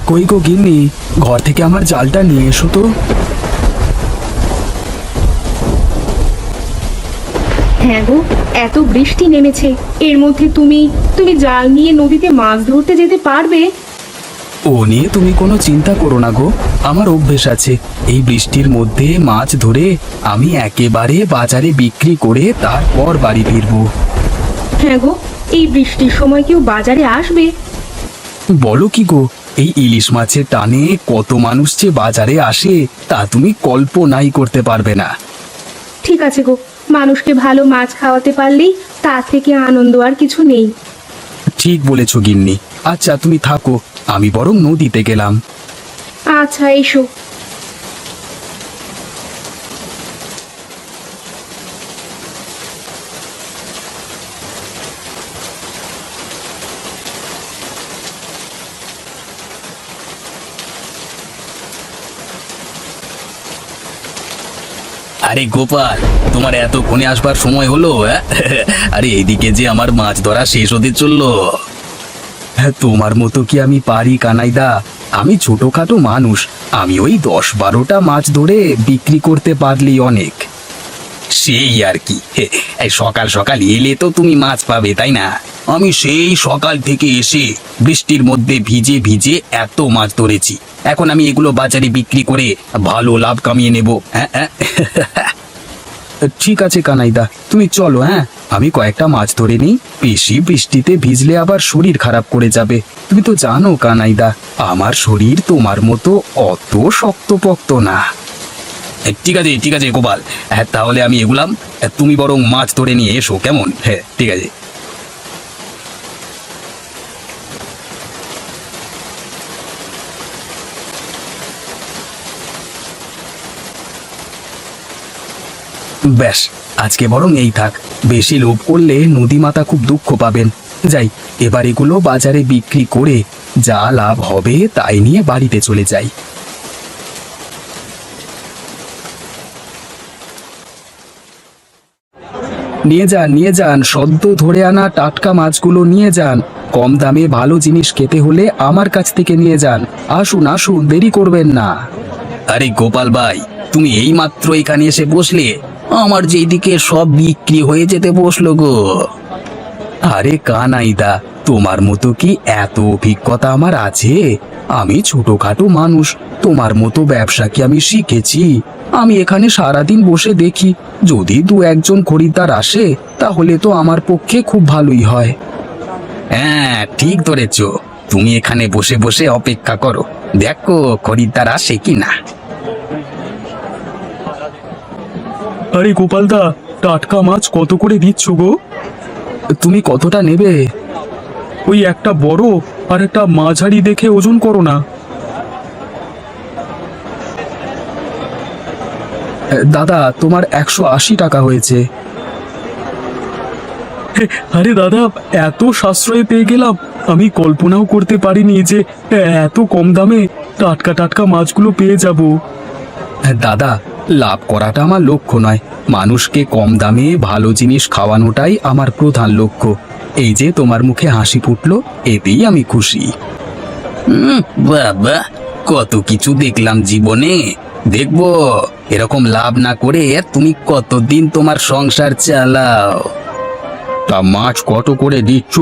কই গো গিন্নি, ঘর থেকে আমার জালটা নিয়ে এসো তো। হ্যাঁ গো, এত বৃষ্টি নেমেছে, এর মধ্যে তুমি তুমি জাল নিয়ে নদীতে মাছ ধরতে যেতে পারবে? ও নিয়ে তুমি কোনো চিন্তা করো না গো, আমার অভ্যেস আছে। এই বৃষ্টির মধ্যে মাছ ধরে আমি একেবারে বাজারে বিক্রি করে তারপর বাড়ি ফিরবো। হ্যাঁ গো, এই বৃষ্টির সময় কেউ বাজারে আসবে? বলো কি গো, এই ইলিশ মাছের টানে কত মানুষ যে বাজারে আসে তা তুমি কল্পনাই করতে পারবে না। ঠিক আছে গো, মানুষকে ভালো মাছ খাওয়াতে পারলেই তার থেকে আনন্দ আর কিছু নেই। ঠিক বলেছ গিন্নি। আচ্ছা তুমি থাকো, আমি বরং নদীতে গেলাম। আচ্ছা, এসো। আরে গোপাল, তোমার এতক্ষণে আসবার সময় হলো? আরে এইদিকে যে আমার মাছ ধরা শেষ হতে চললো। হ্যাঁ, তোমার মতো কি আমি পারি কানাইদা? আমি ছোটখাটো মানুষ, আমি ওই 10-12টা মাছ ধরে বিক্রি করতে পারলেই অনেক। সেই আর কি, এই সকাল সকাল এলে তো তুমি মাছ পাবে, তাই না? আমি সেই সকাল থেকে এসে বৃষ্টির মধ্যে ভিজে ভিজে এত মাছ ধরেছি। এখন আমি এগুলো বাজারে বিক্রি করে ভালো লাভ কামিয়ে নেব। হ্যাঁ হ্যাঁ। ঠিক আছে কানাইদা, তুমি চলো। হ্যাঁ, আমি কয়েকটা মাছ ধরে নিই, বেশি বৃষ্টিতে ভিজলে আবার শরীর খারাপ করে যাবে। তুমি তো জানো কানাইদা, আমার শরীর তোমার মতো অত শক্তপোক্ত না। ঠিক আছে ঠিক আছে গোপাল, হ্যাঁ তাহলে আমি এগুলাম। তুমি বরং মাছ ধরে নিয়ে এসো, কেমন? হ্যাঁ ঠিক আছে। ব্যাস, আজকে বরং এই থাক। বেশি লোভ করলে নদীমাতা খুব দুঃখ পাবেন। যাই, এবার এগুলো বাজারে বিক্রি করে যা লাভ হবে তাই নিয়ে বাড়িতে চলে যাই। নিয়ে যান নিয়ে যান, সদ্য ধরে আনা টাটকা মাছগুলো নিয়ে যান। কম দামে ভালো জিনিস খেতে হলে আমার কাছ থেকে নিয়ে যান। আসুন আসুন, দেরি করবেন না। আরে গোপাল ভাই, তুমি এই মাত্র এখানে এসে বসলে, আমার যে এদিকে সব বিক্রি হয়ে যেতে বসলো গো। আরে কানাইদা, তোমার মতো কি এত অভিজ্ঞতা আমার আছে? আমি ছোটখাটো মানুষ, তোমার মতো ব্যবসা কি আমি শিখেছি? আমি এখানে সারাদিন বসে দেখি, যদি 2-1 খরিদ্দার আসে তাহলে তো আমার পক্ষে খুব ভালোই হয়। হ্যাঁ ঠিক ধরেছ, তুমি এখানে বসে বসে অপেক্ষা করো, দেখো খরিদ্দার আসে কিনা। আরে গোপালদা, টাটকা মাছ কত করে দিচ্ছ গো? তুমি কতটা নেবে? ওই একটা বড় আর একটা মাঝারি দেখে ওজন করো না। দাদা, তোমার 180 টাকা হয়েছে। আরে দাদা, এত সাশ্রয়ে পেয়ে গেলাম, আমি কল্পনাও করতে পারিনি যে এত কম দামে টাটকা টাটকা মাছগুলো পেয়ে যাব। দাদা, লাভ করাটা আমার লক্ষ্য নয়, মানুষকে কম দামে ভালো জিনিস খাওয়ানোটাই আমার প্রধান লক্ষ্য। এই যে তোমার মুখে হাসি ফুটলো, এতেই আমি খুশি। বাবা, কত কিছু দেখলাম জীবনে, দেখবো এরকম লাভ না করে তুমি কতদিন তোমার সংসার চালাও। তা মাছ কত করে দিচ্ছ?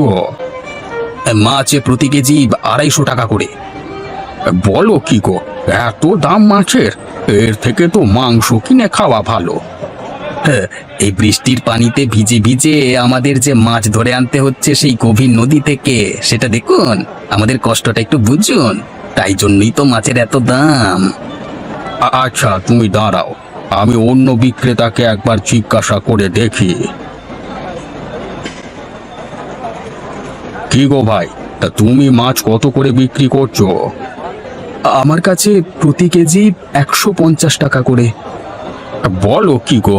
মাছে প্রতি কেজি 250 টাকা করে। বলো কি গো, এত দাম মাছের? এর থেকে তো মাংস কিনে খাওয়া ভালো। এই বৃষ্টির পানিতে ভিজে ভিজে আমাদের যে মাছ ধরে আনতে হচ্ছে সেই গভীর নদী থেকে, সেটা দেখুন, আমাদের কষ্টটা একটু বুঝুন, তাই জন্যই তো মাছের এত দাম। আচ্ছা তুমি দাঁড়াও, আমি অন্য বিক্রেতাকে একবার জিজ্ঞাসা করে দেখি। কি গো ভাই, তা তুমি মাছ কত করে বিক্রি করছো? আমার কাছে প্রতি কেজি 150 টাকা করে। বলো কি গো,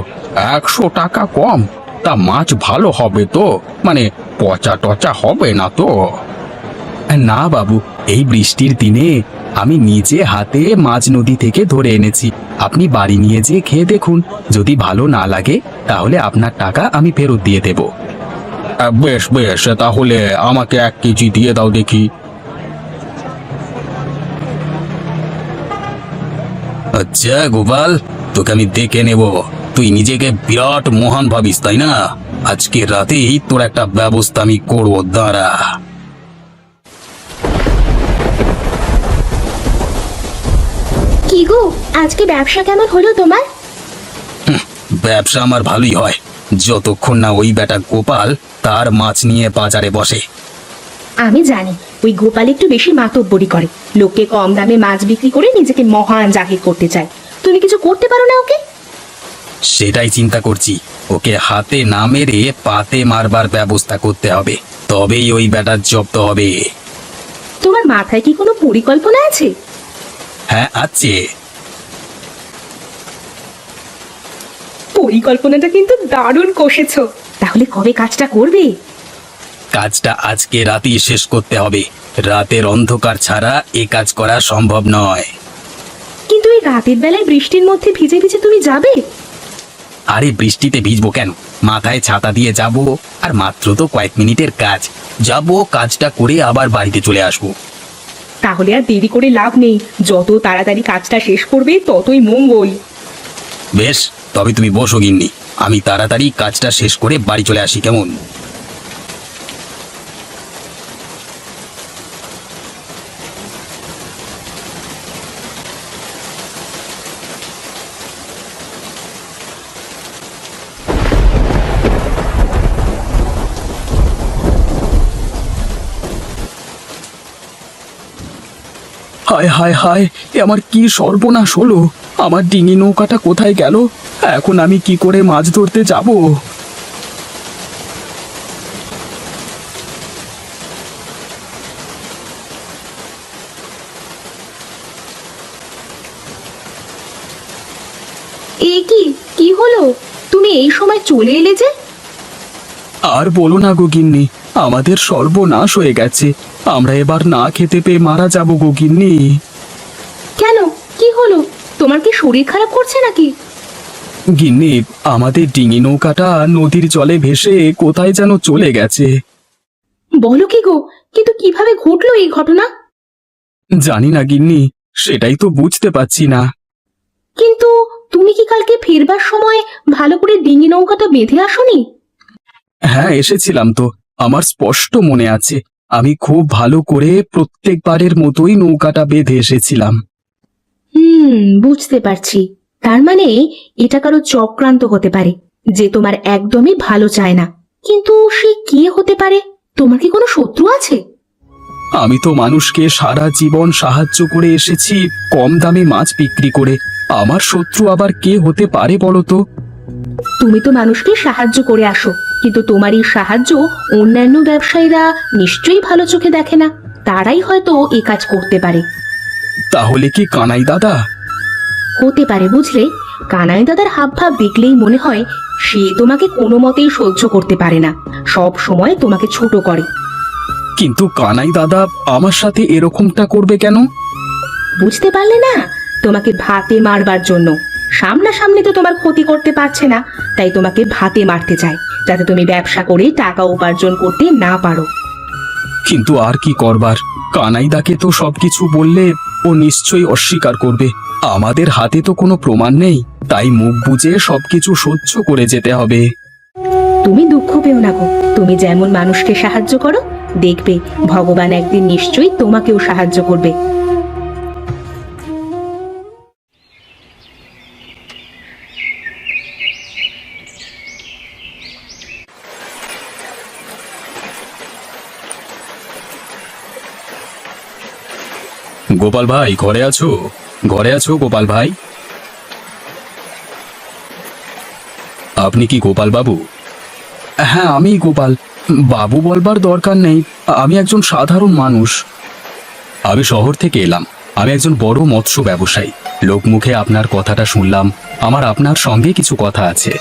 100 টাকা কম? তা মাছ ভালো হবে তো? মানে পচা টচা হবে না তো? না বাবু, এই বৃষ্টির দিনে আমি নিজে হাতে মাছ নদী থেকে ধরে এনেছি। আপনি বাড়ি নিয়ে যেয়ে খেয়ে দেখুন, যদি ভালো না লাগে তাহলে আপনার টাকা আমি ফেরত দিয়ে দেব। বেশ বেশ, তাহলে আমাকে 1 কেজি দিয়ে দাও দেখি। আচ্ছা গোপাল, তোকে আমি দেখে নেব। তুই নিজেকে বিরাট মহান ভাবিস তাই না? আজকে রাতেই তোর একটা ব্যবস্থা আমি করবো, দাঁড়া। কি গো, আজকে ব্যবসা কেমন হলো তোমার? ব্যবসা আমার ভালোই হয়, যতক্ষণ না ওই বেটা গোপাল তার মাছ নিয়ে বাজারে বসে। আমি জানি ওই গোপাল একটু বেশি মাতব্বরি করে, লোককে কম দামে মাছ বিক্রি করে নিজেকে মহান জাহির করতে চায়। তুমি কিছু করতে পারো না ওকে? সেটাই চিন্তা করছি, ওকে হাতে না মেরে পাতে মারবার ব্যবস্থা করতে হবে, তবেই ওই বেটার জব্দ হবে। তোমার মাথায় কি কোনো পরিকল্পনা আছে? হ্যাঁ আছে। পরিকল্পনাটা কিন্তু দারুণ কষেছো। তাহলে কবে কাজটা করবে? কাজটা আজকে রাতেই শেষ করতে হবে, রাতের অন্ধকার ছাড়া এ কাজ করা সম্ভব নয়। কিন্তু এই রাতের বেলায় বৃষ্টির মধ্যে ভিজে ভিজে তুমি যাবে? আরে বৃষ্টিতে ভিজবো কেন, মাথায় ছাতা দিয়ে যাব, আর মাত্র তো কয়েক মিনিটের কাজ। যাব, কাজটা করে আবার বাড়িতে চলে আসবো। তাহলে আর দেরি করে লাভ নেই, যত তাড়াতাড়ি কাজটা শেষ করবে ততই মঙ্গল। বেশ, তবে তুমি বসো গিন্নি, আমি তাড়াতাড়ি কাজটা শেষ করে বাড়ি চলে আসি, কেমন? হায় হায় হায়, এ আমার কি সর্বনাশ হলো! আমার ডিঙি নৌকাটা কোথায় গেল? এখন আমি কি করে মাছ ধরতে যাব? এ কি, কি হলো? তুমি এই সময় চলে এলে যে? আর বলো না গো গিন্নি, আমাদের সর্বনাশ হয়ে গেছে। আমরা এবার না খেতে পেয়ে মারা যাব গো গিন্নি। কেন, কি হলো? তোমার কি শরীর খারাপ করছে নাকি? গিন্নি, আমাদের ডিঙি নৌকাটা নদীর জলে ভেসে কোথায় যেন চলে গেছে। বলো কি গো, কিন্তু কিভাবে ঘটলো এই ঘটনা? জানি না গিন্নি, সেটাই তো বুঝতে পারছি না। কিন্তু তুমি কি কালকে ফেরবার সময় ভালো করে ডিঙি নৌকাটা বেঁধে আসোনি? হ্যাঁ, এসেছিলাম তো, আমার স্পষ্ট মনে আছে। আমি খুব ভালো করে প্রত্যেকবারের মতোই নৌকাটা বেঁধে এসেছিলাম। বুঝতে পারছি। তার মানে এটা কারো চক্রান্ত হতে পারে, যে তোমার একদমই ভালো চায় না। কিন্তু সে কে হতে পারে? তোমার কি কোনো শত্রু আছে? আমি তো মানুষকে সারা জীবন সাহায্য করে এসেছি, কম দামে মাছ বিক্রি করে। আমার শত্রু আবার কে হতে পারে বলো তো? তুমি তো মানুষকে সাহায্য করে আসো, কিন্তু তোমার এই সাহায্য অন্যান্য ব্যবসায়ীরা নিশ্চয়ই ভালো চোখে দেখে না। তারাই হয়তো এই কাজ করতে পারে। তাহলে কি কানাই দাদা? হতে পারে, বুঝলে। কানাই দাদার হাবভাব দেখলেই মনে হয় সে তোমাকে কোনো মতেই সহ্য করতে পারে না, সব সময় তোমাকে ছোট করে। কিন্তু কানাই দাদা আমার সাথে এরকমটা করবে কেন? বুঝতে পারলে না? তোমাকে ভাতে মারবার জন্য। সামনাসামনি তো তোমার ক্ষতি করতে পারছে না, তাই তোমাকে ভাতে মারতে চায়, যাতে তুমি ব্যবসা করে টাকা উপার্জন করতে না পারো। কিন্তু আর কি করবার, কানাইদাকে তো সবকিছু বললে ও নিশ্চয়ই অস্বীকার করবে। আমাদের হাতে তো কোনো প্রমাণ নেই, তাই মুখ বুজে সবকিছু সহ্য করে যেতে হবে। তুমি দুঃখ পেও না গো, তুমি যেমন মানুষকে সাহায্য করো, দেখবে ভগবান একদিন নিশ্চয়ই তোমাকেও সাহায্য করবে। গোপাল ভাই, ঘরে আছো? ঘরে আছো গোপাল ভাই? আপনি কি গোপাল বাবু? হ্যাঁ, আমি গোপাল বাবু। বলবার দরকার নেই, আমি একজন সাধারণ মানুষ। আমি শহর থেকে এলাম, আমি একজন বড় মৎস্য ব্যবসায়ী। লোকমুখে আপনার কথাটা শুনলাম, আমার আপনার সঙ্গে কিছু কথা আছে।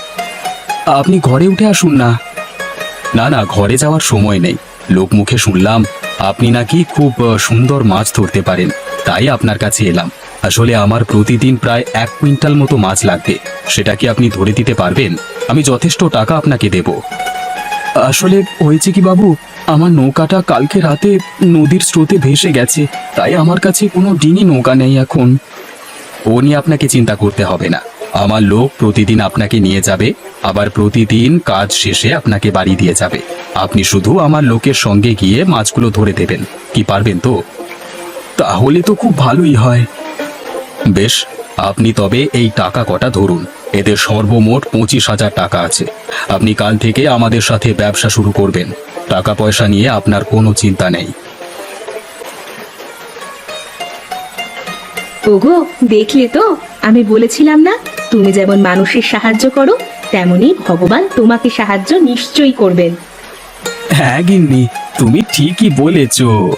আপনি ঘরে উঠে আসুন না। না না, ঘরে যাওয়ার সময় নেই। লোকমুখে শুনলাম আপনি নাকি খুব সুন্দর মাছ ধরতে পারেন, তাই আপনার কাছে এলাম। আসলে আমার প্রতিদিন প্রায় 1 কুইন্টাল মতো মাছ লাগবে, সেটা কি আপনি ধরে দিতে পারবেন? আমি যথেষ্ট টাকা আপনাকে দেব। আসলে হয়েছে কি বাবু, আমার নৌকাটা কালকে রাতে নদীর স্রোতে ভেসে গেছে, তাই আমার কাছে কোনো ডিঙি নৌকা নেই এখন। ও ও নিয়ে আপনাকে চিন্তা করতে হবে না। আমার লোক প্রতিদিন আপনাকে নিয়ে যাবে, আবার প্রতিদিন কাজ শেষে আপনাকে বাড়ি দিয়ে যাবে। আপনি শুধু আমার লোকের সঙ্গে গিয়ে মাছগুলো ধরে দেবেন। কি পারবেন তো? তাহলে তো খুব ভালোই হয়। বেশ, আপনি তবে এই টাকা কটা ধরুন। এতে সর্বমোট 25,000 টাকা আছে। আপনি কাল থেকে আমাদের সাথে ব্যবসা শুরু করবেন। টাকা পয়সা নিয়ে আপনার কোনো চিন্তা নেই। ওগো, দেখলে তো, আমি বলেছিলাম না, তুমি যেমন মানুষের সাহায্য করো তেমনি ভগবান তোমাকে সাহায্য নিশ্চয়ই করবেন। হ্যাঁ গিন্নি, তুমি ঠিকই বলেছো।